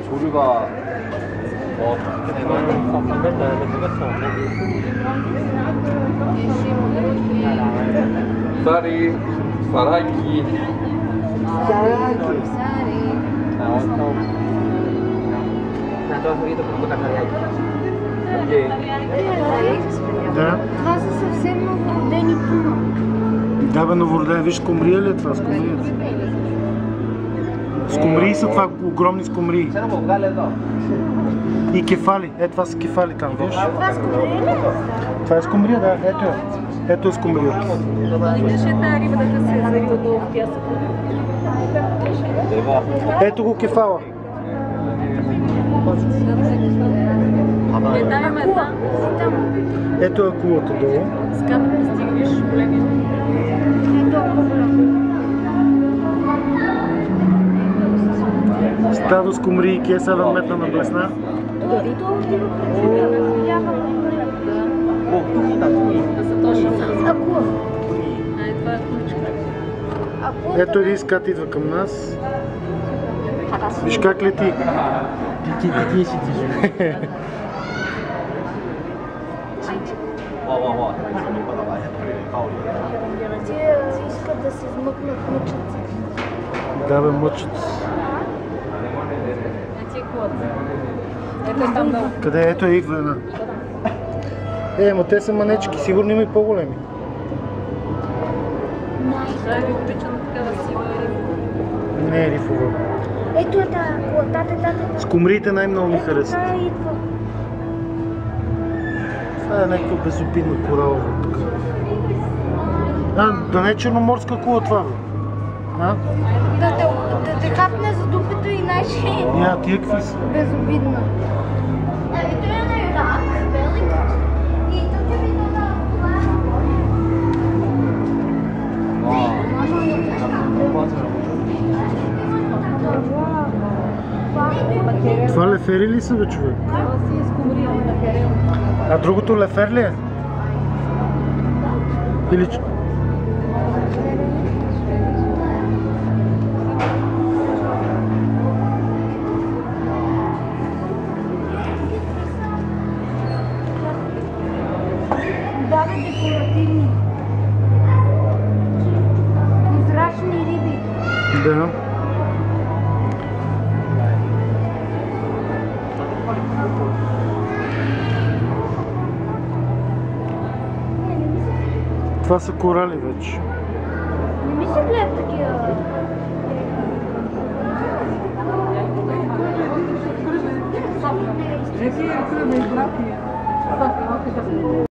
조류가 쌀이 쌀하기 Да. Това са съвсем новородени тума. Да, бе, новороден. Виж, скумрия ли е това? Скумрията. Скумрии са това, огромни скумрии. И кефали. Е, това са кефали там, виж? Това скумрия ли? Това е скумрия, да. Ето е. Ето е скумрията. Виждаш тази риба да се е зарила долу в пясък. Ето го кефала. Там една. Ето е акулата долу. Ската пристигнеш големи. Ето Стадо скумрии, ке 7 метра на блесна. дори то отива пред себе да видява акула. Това е кучка. Ето един скат идва към нас. Виж как лети. Ти си ти. Те искат да се вмъкнат, мъчат се. Да, бе, мъчат. Ето е там долу. Къде? Ето е идва една. Ма те са манечки, сигурно има и по-големи. Това ви обичам такава сива риба. Не е рифова. Ето е тази акула, тате. Скумриите най-много ми харесват. Тая идва. Това е някаква безобидна коралова тук. Да не е черноморска кула това, бе. А? Да те хапне за дупето и наши. Я, тия какви са? Безобидна. Ето е на рак, велик. И тук е видно на Това лефери ли са, бе, човек? Това си изкумрия на перел. А другото лефер ли е? Или... Да, бе, декоративни. Израчни риби. Да. Това са корали вече. Не ми се гледат такива.